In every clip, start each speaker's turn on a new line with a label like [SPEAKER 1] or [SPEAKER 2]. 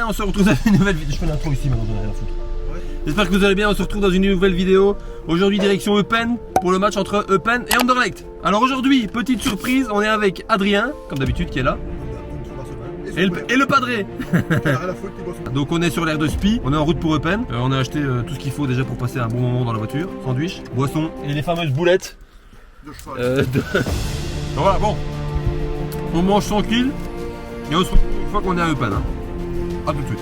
[SPEAKER 1] bien, on se retrouve dans une nouvelle vidéo. Je fais l'intro ici maintenant, j'en ai rien à foutre. J'espère que vous allez bien, on se retrouve dans une nouvelle vidéo. Aujourd'hui direction Eupen pour le match entre Eupen et Anderlecht. Alors aujourd'hui, petite surprise, on est avec Adrien, comme d'habitude qui est là. Et le padré. Donc on est sur l'aire de Spi, on est en route pour Eupen. On a acheté tout ce qu'il faut déjà pour passer un bon moment dans la voiture. Sandwich, boisson et les fameuses boulettes. Donc voilà, bon. On mange tranquille et on se retrouve une fois qu'on est à Eupen. A tout de suite.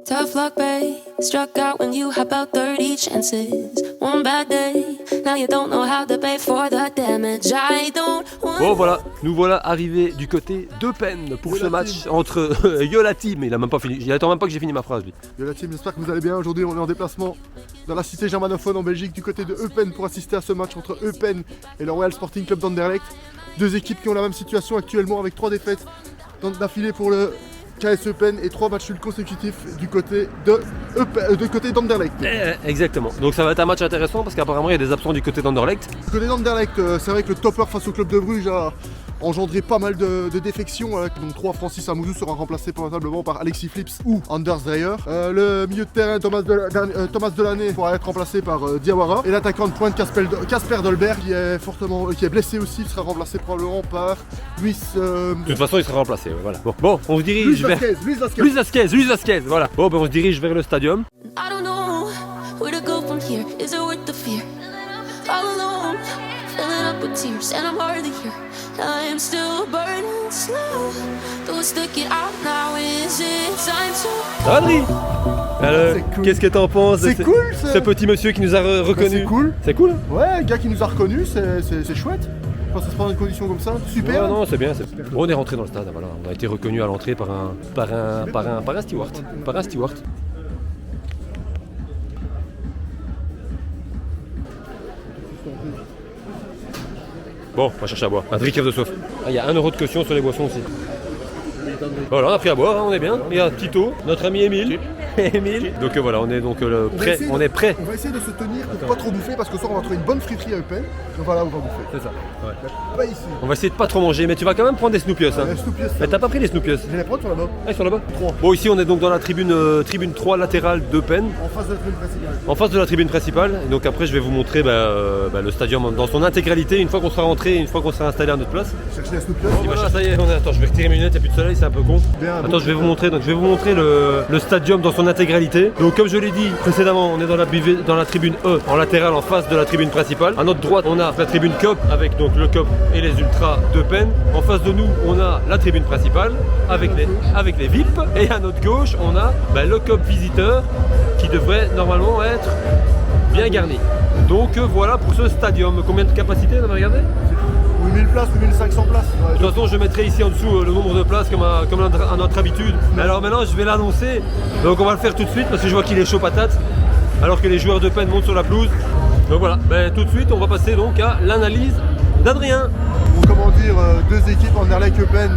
[SPEAKER 2] Tough luck, babe. Struck out when you had about 30 chances. One bad day, now you don't know how to pay for the damage. I don't want.
[SPEAKER 1] Bon voilà, nous voilà arrivés du côté d'Eupen pour ce match entre Yola Team. Il a même pas fini, il attend même pas que j'ai fini ma phrase lui.
[SPEAKER 3] Yola Team, j'espère que vous allez bien. Aujourd'hui on est en déplacement dans la cité germanophone en Belgique du côté de Eupen pour assister à ce match entre Eupen et le Royal Sporting Club d'Anderlecht. Deux équipes qui ont la même situation actuellement avec 3 défaites d'affilée pour le KS Eupen et 3 matchs nuls consécutifs du côté d'Anderlecht.
[SPEAKER 1] Exactement, donc ça va être un match intéressant parce qu'apparemment il y a des absents du côté d'Anderlecht.
[SPEAKER 3] Du côté d'Anderlecht, c'est vrai que le topper face au club de Bruges a engendré pas mal de défections, dont 3. Francis Amouzou sera remplacé probablement par Alexis Flips ou Anders Dreyer. Le milieu de terrain Thomas Delaney pourra être remplacé par Diawara. Et l'attaquant de pointe Casper Dolberg qui est blessé aussi, sera remplacé probablement par Luis.
[SPEAKER 1] De toute façon il sera remplacé, voilà. Bon, on se dirige vers
[SPEAKER 3] Luis Vasquez,
[SPEAKER 1] voilà. Bon, ben on se dirige vers le stadium.
[SPEAKER 2] I don't know where to go from here. Is it worth the fear? All alone, filling up with tears, and I'm hardly here. I am still burning slow. Do I stick it out now? Is it time to?
[SPEAKER 1] Adri, alors,
[SPEAKER 3] cool.
[SPEAKER 1] Qu'est-ce que t'en penses de
[SPEAKER 3] C'est cool
[SPEAKER 1] ce petit monsieur qui nous a reconnu?
[SPEAKER 3] C'est cool.
[SPEAKER 1] C'est cool.
[SPEAKER 3] Ouais, le gars qui nous a reconnus, c'est chouette. Quand ça se passe dans des conditions comme ça, super.
[SPEAKER 1] Ouais, non, c'est bien. Bon, on est rentré dans le stade, voilà. On a été reconnu à l'entrée par un steward. Par un steward. Bon, on va chercher à boire. Adri crève de soif. Ah, il y a 1 euro de caution sur les boissons aussi. Voilà, on a pris à boire, hein, on est bien. Il y a Tito, notre ami Émile. Émile. Donc voilà, on est donc prêt. On est prêt.
[SPEAKER 3] On va essayer de se tenir pour pas trop bouffer parce que ce soir on va trouver une bonne friterie à Eupen. Donc voilà, on va bouffer.
[SPEAKER 1] C'est ça. Ouais.
[SPEAKER 3] Pas ici.
[SPEAKER 1] On va essayer de pas trop manger, mais tu vas quand même prendre des Snoopios. Hein. Mais t'as pas pris les Snoopios?
[SPEAKER 3] Je vais les prendre sur là-bas.
[SPEAKER 1] Ah, ils sont là-bas?
[SPEAKER 3] 3.
[SPEAKER 1] Bon, ici on est donc dans la tribune 3 latérale d'Eupen.
[SPEAKER 3] En face de la tribune principale.
[SPEAKER 1] En face de la tribune principale. Et donc après je vais vous montrer le stadium dans son intégralité une fois qu'on sera rentré, une fois qu'on sera installé à notre place.
[SPEAKER 3] Chercher la Snoopy.
[SPEAKER 1] Voilà, ça y est, attends, je vais retirer mes lunettes, il n'y a plus de soleil, c'est un peu con.
[SPEAKER 3] Bien,
[SPEAKER 1] Attends,
[SPEAKER 3] bon.
[SPEAKER 1] je vais vous montrer le stadium dans son intégralité. Donc comme je l'ai dit précédemment, on est dans la tribune E en latéral en face de la tribune principale. À notre droite, on a la tribune COP avec donc le COP et les ultras d'Eupen. En face de nous, on a la tribune principale avec les VIP. Et à notre gauche, on a le COP visiteur qui devrait normalement être bien garni. Donc voilà pour ce stadium. Combien de capacité on avait regardé?
[SPEAKER 3] 8000 places, 8500 places. Ouais,
[SPEAKER 1] de toute façon, je mettrai ici en dessous le nombre de places comme à notre habitude. Mais alors maintenant, je vais l'annoncer. Donc on va le faire tout de suite parce que je vois qu'il est chaud patate. Alors que les joueurs de peine montent sur la pelouse. Donc voilà, tout de suite, on va passer donc à l'analyse d'Adrien.
[SPEAKER 3] Ou comment dire, 2 équipes Anderlecht Eupen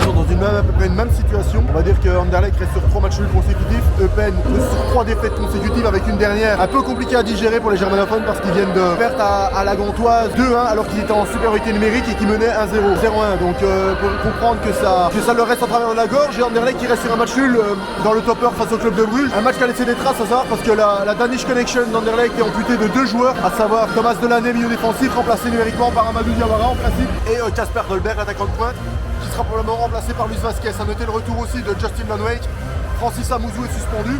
[SPEAKER 3] sont dans à peu près une même situation. On va dire que Anderlecht reste sur 3 matchs nuls consécutifs. Eupen sur 3 défaites consécutives avec une dernière un peu compliquée à digérer pour les germanophones parce qu'ils viennent de perdre à la Gantoise 2-1 alors qu'ils étaient en supériorité numérique et qu'ils menaient 1-0. 0-1. Donc pour comprendre que ça leur reste en travers de la gorge. Et Anderlecht qui reste sur un match nul dans le topper face au club de Bruges. Un match qui a laissé des traces à savoir parce que la Danish Connection d'Anderlecht est amputée de 2 joueurs, à savoir Thomas Delaney, milieu défensif, remplacé numériquement par Amadou Diawara en principe, et Casper Dolberg, l'attaquant de pointe, qui sera probablement remplacé par Luis Vasquez. A noter le retour aussi de Justin Lanwijk. Francis Amouzou est suspendu.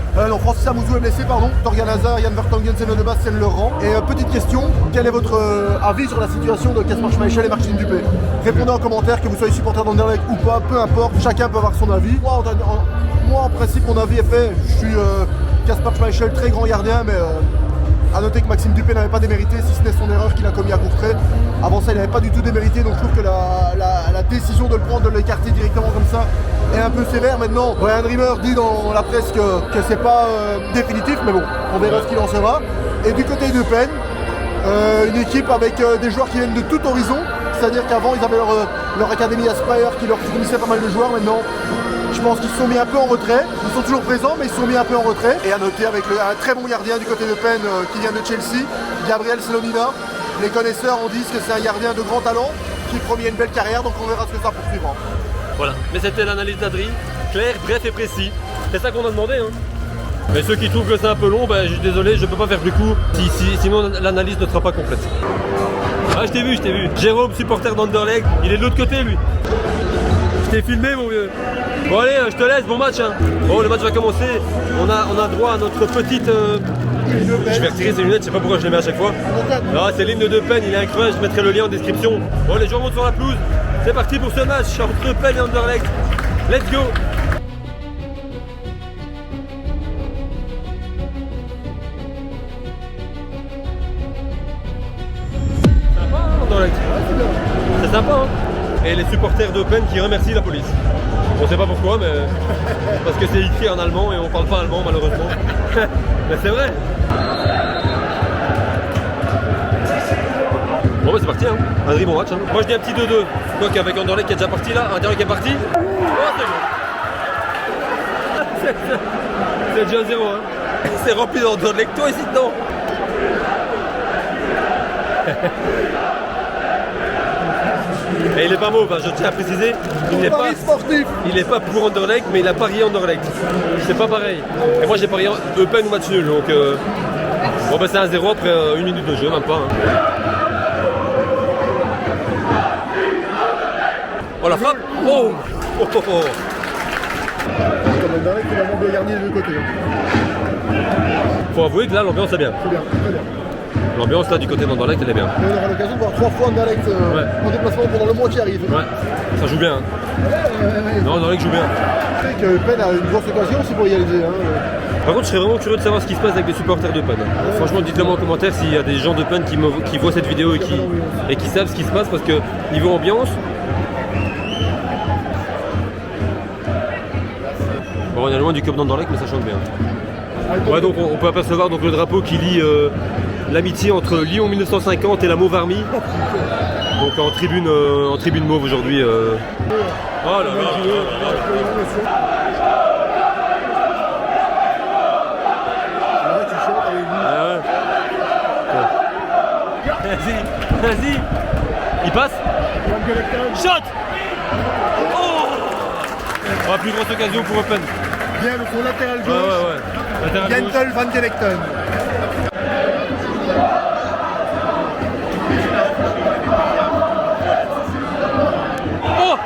[SPEAKER 3] Francis Amouzou est blessé, pardon. Torgan Hazard, Jan Vertonghen, Zeno de Bastian le rang. Et petite question, quel est votre avis sur la situation de Kasper Schmeichel et Martin Dupé? Répondez en commentaire, que vous soyez supporter d'Anderlecht ou pas, peu importe, chacun peut avoir son avis. Moi en principe, mon avis est fait. Je suis Kasper Schmeichel, très grand gardien, mais à noter que Maxime Dupé n'avait pas démérité, si ce n'est son erreur qu'il a commis à Courtrai. Avant ça, il n'avait pas du tout démérité, donc je trouve que la décision de le prendre, de l'écarter directement comme ça, est un peu sévère. Maintenant, Brian Rimmer dit dans la presse que c'est pas définitif, mais bon, on verra ce qu'il en sera. Et du côté d'Eupen, une équipe avec des joueurs qui viennent de tout horizon, c'est-à-dire qu'avant, ils avaient leur académie Aspire qui leur fournissait pas mal de joueurs. Maintenant, je pense qu'ils se sont mis un peu en retrait. Ils sont toujours présents, mais ils se sont mis un peu en retrait. Et à noter avec un très bon gardien du côté d'Eupen qui vient de Chelsea, Gabriel Slonina. Les connaisseurs en disent que c'est un gardien de grand talent qui promet une belle carrière, donc on verra ce que ça poursuivra.
[SPEAKER 1] Voilà, mais c'était l'analyse d'Adri, clair, bref et précis. C'est ça qu'on a demandé. Hein. Mais ceux qui trouvent que c'est un peu long, ben, je suis désolé, je peux pas faire plus court, sinon l'analyse ne sera pas complète. Ah, je t'ai vu. Jérôme, supporter d'Anderlecht, il est de l'autre côté lui. Je t'ai filmé mon vieux. Bon allez, je te laisse, bon match. Hein. Bon, le match va commencer. On a droit à notre petite... Je vais retirer ces lunettes, je sais pas pourquoi je les mets à chaque fois. Ah, c'est l'hymne de Eupen, il est incroyable, je mettrai le lien en description. Bon, les joueurs montent sur la pelouse. C'est parti pour ce match entre Eupen et Anderlecht. Let's go. Sympa, hein, Anderlecht. C'est sympa, hein. Et les supporters d'Eupen qui remercient la police. On sait pas pourquoi, mais parce que c'est écrit en allemand et on parle pas allemand malheureusement. Mais c'est vrai. Bon bah c'est parti hein. Un très bon match hein. Moi je dis un petit 2-2. Donc avec Anderlecht qui est déjà parti là, Anderlecht qui est parti. Oh c'est bon. C'est déjà 0 hein. C'est rempli d'Anderlecht, toi ici dedans. Et il est pas mauve, hein, je tiens à préciser, il n'est pas pour Anderlecht, mais il a parié Anderlecht. C'est pas pareil. Et moi j'ai parié Eupen ou match nul, donc bon bah c'est 1-0 après 1 minute de jeu, même pas. Hein. Oh la frappe. Oh.
[SPEAKER 3] Comme Anderlecht, il va manquer le dernier de l'autre côté.
[SPEAKER 1] Faut avouer que là l'ambiance est bien.
[SPEAKER 3] C'est bien, très bien.
[SPEAKER 1] L'ambiance là du côté d'Anderlecht elle est bien.
[SPEAKER 3] Et on aura l'occasion de voir 3 fois Anderlecht en déplacement pendant le mois qui arrive.
[SPEAKER 1] Ouais, ça joue bien. Hein. Non, Anderlecht joue bien.
[SPEAKER 3] Je sais que Eupen a une grosse occasion aussi pour égaliser. Hein.
[SPEAKER 1] Par contre, je serais vraiment curieux de savoir ce qui se passe avec les supporters d'Eupen. Franchement, dites-le moi en commentaire s'il y a des gens d'Eupen qui voient cette vidéo et qui savent ce qui se passe parce que niveau ambiance. Bon, on est loin du club d'Anderlecht, mais ça chante bien. Ouais, donc on peut apercevoir donc, le drapeau qui lie l'amitié entre Lyon 1950 et la Mauve Army. Donc en tribune mauve aujourd'hui. Oh là là. Vas-y. Il passe. Shot. Oh, plus grosse occasion pour Eupen.
[SPEAKER 3] Bien le son latéral gauche.
[SPEAKER 1] Ouais. Latéral gauche.
[SPEAKER 3] Jentel Van Gelekten.
[SPEAKER 1] Oh.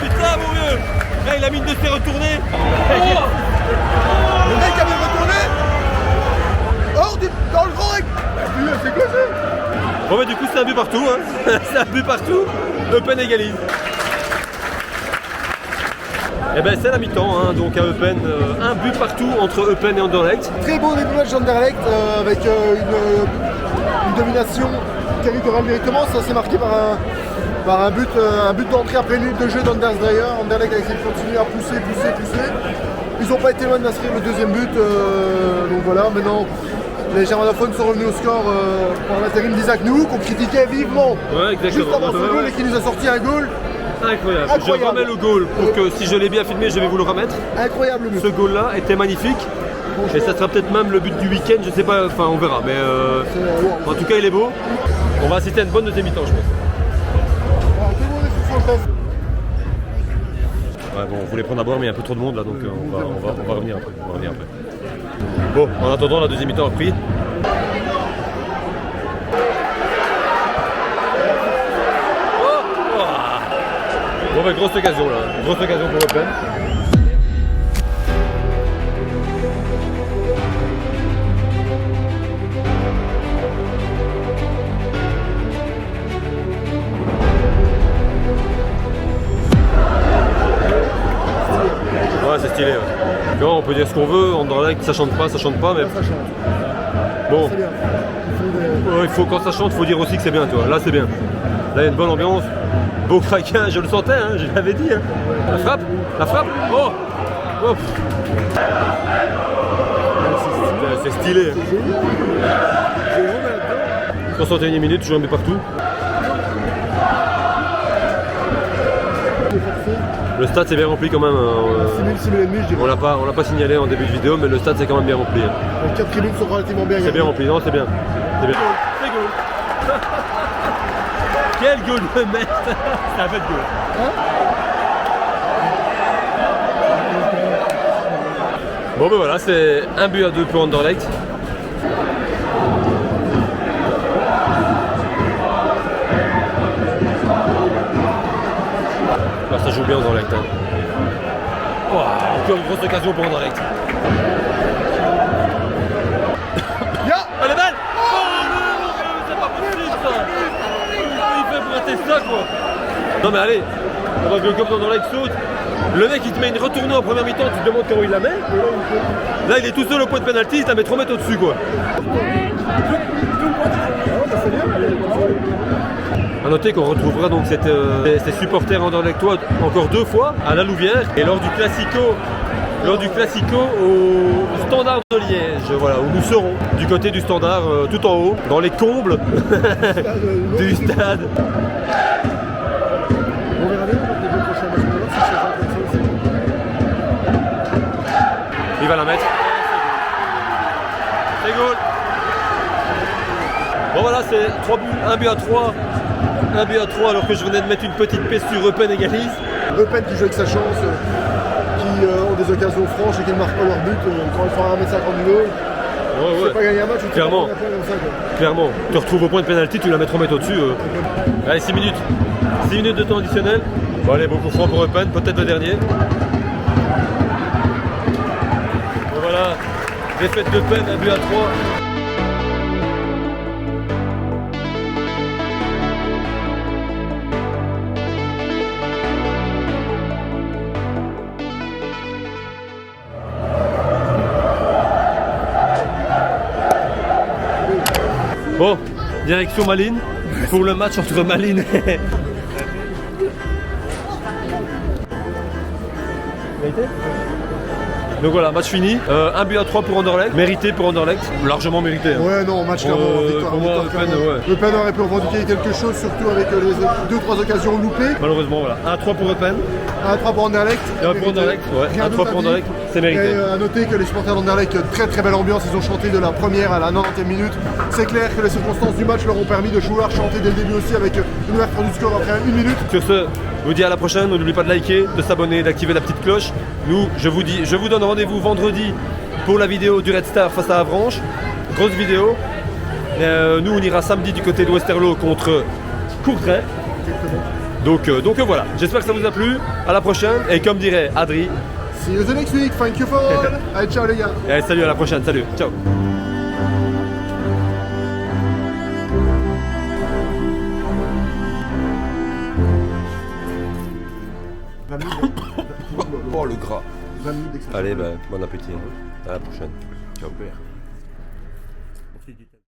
[SPEAKER 1] Putain mon vieux. Là il a mis une de ses retournées.
[SPEAKER 3] Le mec a bien retourné. Dans le grand rectangle. C'est quoi ça?
[SPEAKER 1] Bon bah du coup c'est un but partout hein. C'est un but partout. Eupen égalise. Et ben c'est la mi-temps hein, donc à Eupen, un but partout entre Eupen et Anderlecht.
[SPEAKER 3] Très beau début de match d'Anderlecht avec une domination territoriale directement. Ça s'est marqué par un but d'entrée après une minute de jeu d'Anderlecht. Anderlecht a essayé de continuer à pousser. Ils n'ont pas été loin d'inscrire le deuxième but. Donc voilà, maintenant les germanophones sont revenus au score par l'intérim d'Isaac Nou qu'on critiquait vivement juste avant ce goal et qui nous a sorti un goal.
[SPEAKER 1] Incroyable. Je remets le goal pour que si je l'ai bien filmé, je vais vous le remettre.
[SPEAKER 3] Incroyable but.
[SPEAKER 1] Ce goal là était magnifique. Et ça sera peut-être même le but du week-end, je sais pas, enfin on verra. Mais en tout cas il est beau. On va assister à une bonne deuxième mi-temps je pense. Ouais, bon, on voulait prendre à boire mais il y a un peu trop de monde là donc on va revenir après. Bon, en attendant la deuxième mi-temps a repris. Bon bah grosse occasion là, grosse occasion pour Eupen. Ouais c'est stylé ouais. Non, on peut dire ce qu'on veut, Anderlecht ça chante pas, mais... Bon, il faut, quand ça chante, il faut dire aussi que c'est bien, tu vois. Là c'est bien. Là il y a une bonne ambiance. Beau craquin, je le sentais, hein, je l'avais dit. Hein. La frappe. Oh, oh. C'est stylé. Hein. 61e minute, toujours un but partout. Le stade c'est bien rempli quand même. On l'a pas signalé en début de vidéo, mais le stade c'est quand même bien rempli. Hein.
[SPEAKER 3] Les 4 tribunes sont relativement bien.
[SPEAKER 1] C'est bien rempli, non c'est bien. C'est bien. Quel goal de merde. C'est un fait de goal. Bon ben voilà, c'est 1-2 pour Anderlecht. Alors ça joue bien Anderlecht. Hein. Wow, encore une grosse occasion pour Anderlecht. Allez, balle! Oh non, c'est pas possible ça! Il fait pour rater ça quoi! Non mais allez, on voit que le club d'Anderlecht saute. Le mec il te met une retournée en première mi-temps, tu te demandes comment il la met. Là il est tout seul au point de pénalty, il te la met 3 mètres au-dessus quoi. A noter qu'on retrouvera donc ces supporters anderlechtois encore 2 fois à la Louvière et lors du Classico au Standard de Liège, voilà, où nous serons du côté du Standard, tout en haut, dans les combles du stade.
[SPEAKER 3] On verra bien les 2 prochains matchs si c'est ça aussi.
[SPEAKER 1] Il va la mettre. C'est goal. Bon voilà, c'est 3 buts, 1 but à 3. 1 but à 3 alors que je venais de mettre une petite pièce sur Eupen égalise.
[SPEAKER 3] Eupen qui joue avec sa chance, qui ont des occasions franches et qui ne marquent pas leur but quand ils font 1m50 du haut.
[SPEAKER 1] Ouais.
[SPEAKER 3] Pas gagner un match,
[SPEAKER 1] clairement. Clairement. Tu te retrouves au point de pénalty, tu la mets 3 mètres au-dessus. Allez, 6 minutes. 6 minutes de temps additionnel. Bon allez, beaucoup franc pour Eupen, peut-être le dernier. Et voilà, défaite d'Eupen, 1 but à 3. Bon, direction Malines pour le match entre Malines et... Donc voilà, match fini. 1 but à 3 pour Anderlecht. Mérité pour Anderlecht. Largement mérité. Hein.
[SPEAKER 3] Ouais, non, match clairement. Victoire,
[SPEAKER 1] pour moi,
[SPEAKER 3] Eupen aurait pu revendiquer quelque chose, surtout avec les 2-3 occasions loupées.
[SPEAKER 1] Malheureusement, voilà. 1-3 pour Eupen.
[SPEAKER 3] 1-3 pour Anderlecht.
[SPEAKER 1] 1 pour Anderlecht, ouais. 1-3 pour Anderlecht, c'est mérité.
[SPEAKER 3] Et à noter que les supporters d'Anderlecht, très belle ambiance, ils ont chanté de la première à la 90e minute. C'est clair que les circonstances du match leur ont permis de jouer, chanter dès le début aussi avec une ouverture du score après 1 minute.
[SPEAKER 1] Sur ce, je vous dis à la prochaine, n'oubliez pas de liker, de s'abonner, d'activer la petite cloche. Nous, je vous donne rendez-vous vendredi pour la vidéo du Red Star face à Avranches. Grosse vidéo. Nous, on ira samedi du côté de Westerlo contre Courtrai. Donc voilà, j'espère que ça vous a plu. À la prochaine. Et comme dirait Adri,
[SPEAKER 3] see you the next week, thank you for all. Allez, ciao les gars.
[SPEAKER 1] Et salut, à la prochaine, salut, ciao. Oh le gras. Allez, bon appétit. À la prochaine. Ciao père.